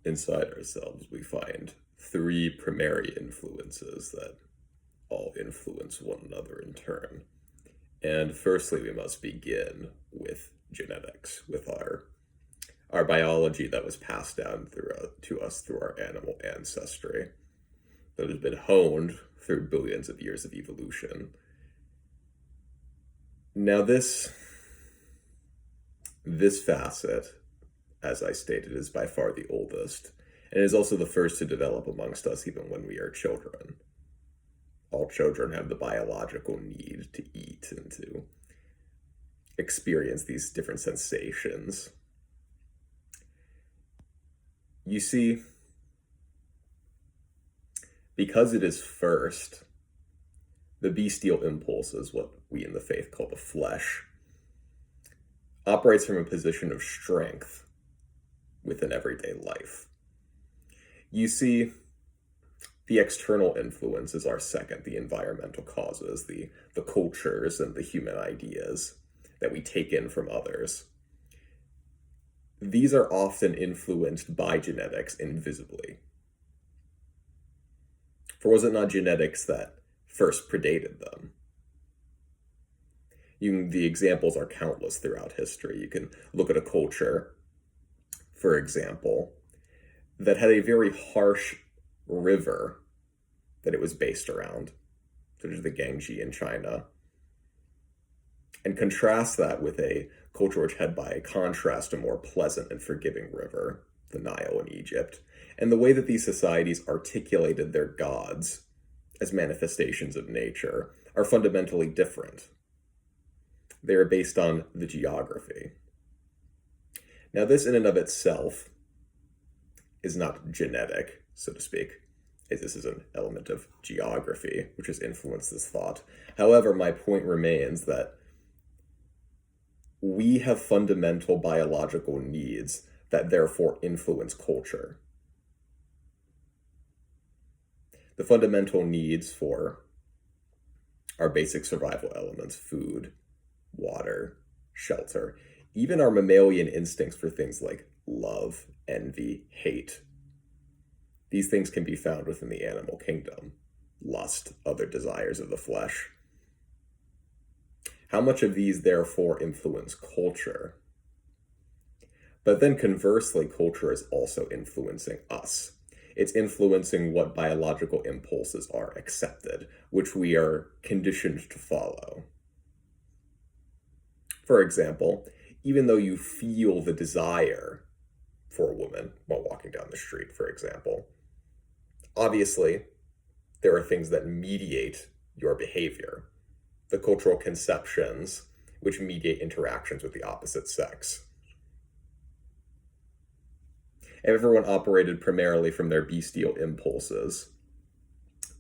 Inside ourselves, we find three primary influences that all influence one another in turn. And firstly, we must begin with genetics, with our biology that was passed down to us through our animal ancestry, that has been honed through billions of years of evolution. Now, this facet, as I stated, is by far the oldest, and is also the first to develop amongst us even when we are children. All children have the biological need to eat and to experience these different sensations. You see, because it is first, the bestial impulses, what we in the faith call the flesh, operates from a position of strength within everyday life. You see, the external influences are second, the environmental causes, the cultures and the human ideas that we take in from others. These are often influenced by genetics invisibly. For was it not genetics that first predated them? The examples are countless throughout history. You can look at a culture, for example, that had a very harsh river that it was based around, such as the Ganges in China, and contrast that with a culture which had, by contrast, a more pleasant and forgiving river, the Nile in Egypt, and the way that these societies articulated their gods as manifestations of nature are fundamentally different. They are based on the geography. Now, this in and of itself is not genetic, so to speak. This is an element of geography, which has influenced this thought. However, my point remains that we have fundamental biological needs that therefore influence culture. The fundamental needs for our basic survival elements, food, water, shelter, even our mammalian instincts for things like love, envy, hate. These things can be found within the animal kingdom. Lust, other desires of the flesh. How much of these therefore influence culture? But then conversely, culture is also influencing us. It's influencing what biological impulses are accepted, which we are conditioned to follow. For example, even though you feel the desire for a woman while walking down the street, for example, obviously, there are things that mediate your behavior, the cultural conceptions which mediate interactions with the opposite sex. If everyone operated primarily from their bestial impulses,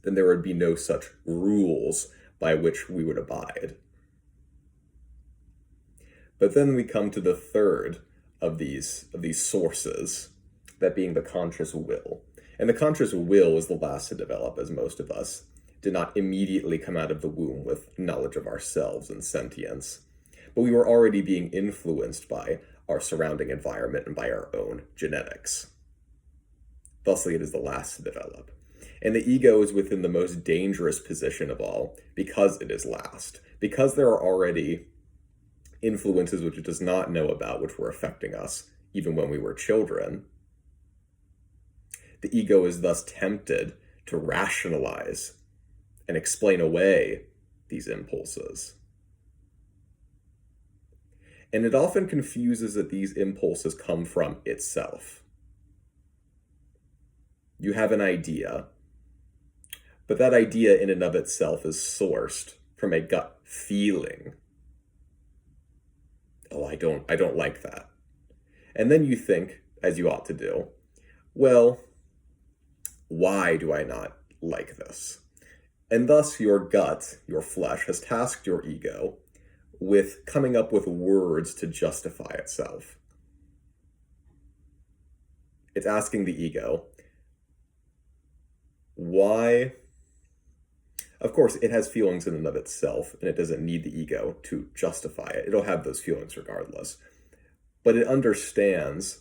then there would be no such rules by which we would abide. But then we come to the third of these sources, that being the conscious will. And the conscious will is the last to develop, as most of us did not immediately come out of the womb with knowledge of ourselves and sentience. But we were already being influenced by our surrounding environment and by our own genetics. Thusly, it is the last to develop. And the ego is within the most dangerous position of all because it is last. Because there are already influences which it does not know about, which were affecting us even when we were children. The ego is thus tempted to rationalize and explain away these impulses. And it often confuses that these impulses come from itself. You have an idea, but that idea in and of itself is sourced from a gut feeling. Oh, I don't like that. And then you think, as you ought to do, well, why do I not like this? And thus your gut, your flesh, has tasked your ego with coming up with words to justify itself. It's asking the ego, why? Of course, it has feelings in and of itself, and it doesn't need the ego to justify it. It'll have those feelings regardless. But it understands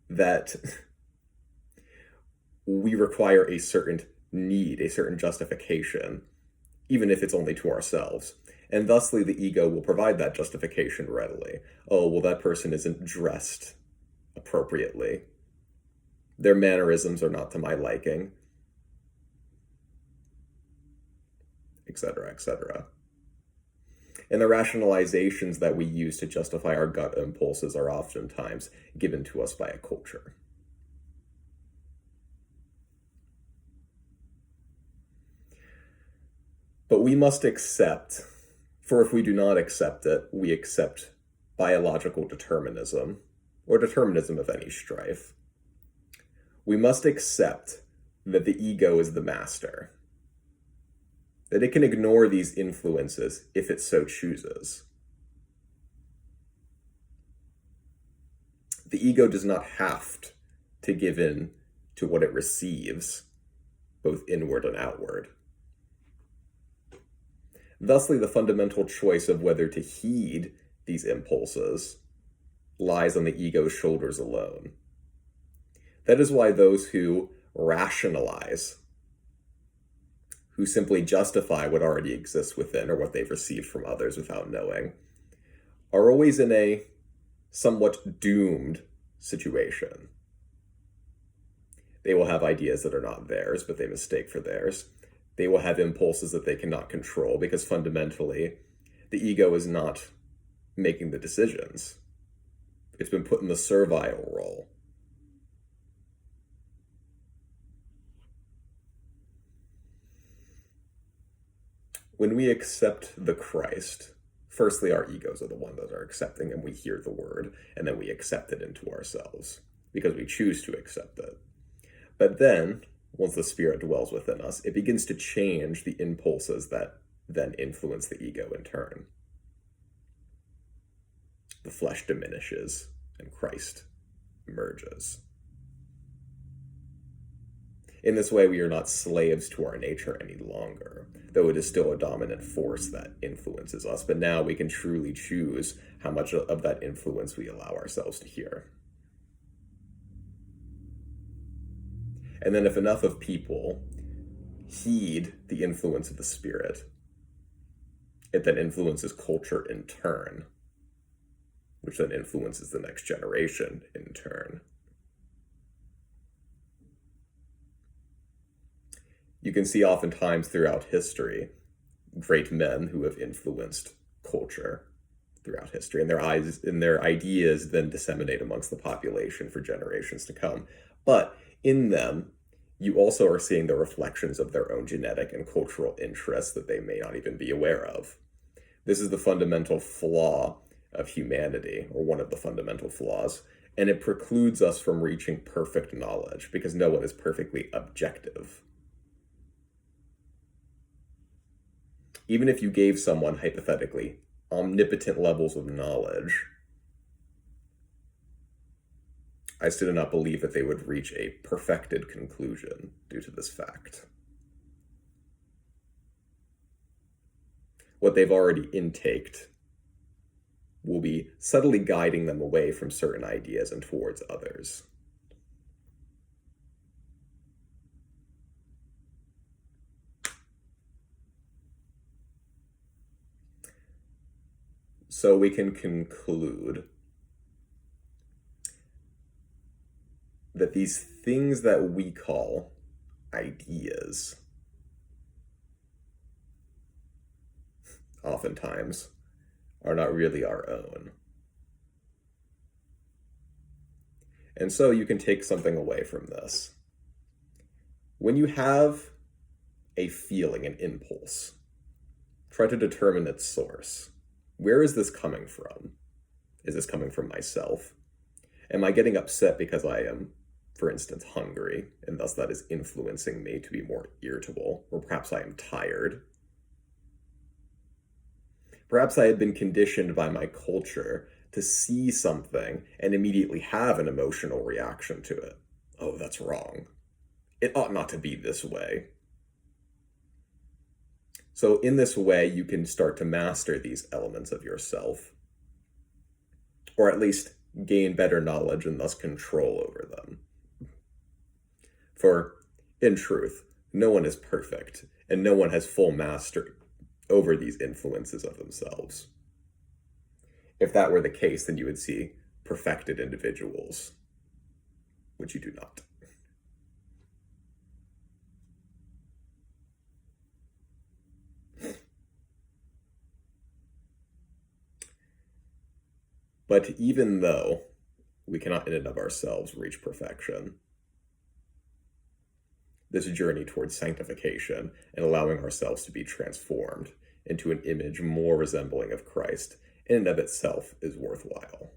that we require a certain need, a certain justification, even if it's only to ourselves. And thusly, the ego will provide that justification readily. Oh, well, that person isn't dressed appropriately. Their mannerisms are not to my liking, etc., etc. And the rationalizations that we use to justify our gut impulses are oftentimes given to us by a culture. But we must accept, for if we do not accept it, we accept biological determinism, or determinism of any strife. We must accept that the ego is the master, that it can ignore these influences if it so chooses. The ego does not have to give in to what it receives, both inward and outward. Thusly, the fundamental choice of whether to heed these impulses lies on the ego's shoulders alone. That is why those who rationalize, who simply justify what already exists within or what they've received from others without knowing, are always in a somewhat doomed situation. They will have ideas that are not theirs, but they mistake for theirs. They will have impulses that they cannot control because fundamentally, the ego is not making the decisions. It's been put in the servile role. When we accept the Christ, firstly, our egos are the ones that are accepting, and we hear the word, and then we accept it into ourselves because we choose to accept it. But then, once the Spirit dwells within us, it begins to change the impulses that then influence the ego in turn. The flesh diminishes, and Christ emerges. In this way, we are not slaves to our nature any longer, though it is still a dominant force that influences us. But now we can truly choose how much of that influence we allow ourselves to hear. And then if enough of people heed the influence of the Spirit, it then influences culture in turn, which then influences the next generation in turn. You can see oftentimes throughout history great men who have influenced culture throughout history, and their ideas then disseminate amongst the population for generations to come. But in them, you also are seeing the reflections of their own genetic and cultural interests that they may not even be aware of. This is the fundamental flaw of humanity, or one of the fundamental flaws, and it precludes us from reaching perfect knowledge because no one is perfectly objective. Even if you gave someone, hypothetically, omnipotent levels of knowledge, I still do not believe that they would reach a perfected conclusion due to this fact. What they've already intaked will be subtly guiding them away from certain ideas and towards others. So we can conclude that these things that we call ideas oftentimes are not really our own. And so you can take something away from this. When you have a feeling, an impulse, try to determine its source. Where is this coming from? Is this coming from myself? Am I getting upset because I am, for instance, hungry, and thus that is influencing me to be more irritable? Or perhaps I am tired. Perhaps I had been conditioned by my culture to see something and immediately have an emotional reaction to it. Oh, that's wrong. It ought not to be this way. So in this way, you can start to master these elements of yourself, or at least gain better knowledge and thus control over them. For, in truth, no one is perfect, and no one has full mastery over these influences of themselves. If that were the case, then you would see perfected individuals, which you do not. But even though we cannot in and of ourselves reach perfection, this journey towards sanctification and allowing ourselves to be transformed into an image more resembling of Christ in and of itself is worthwhile.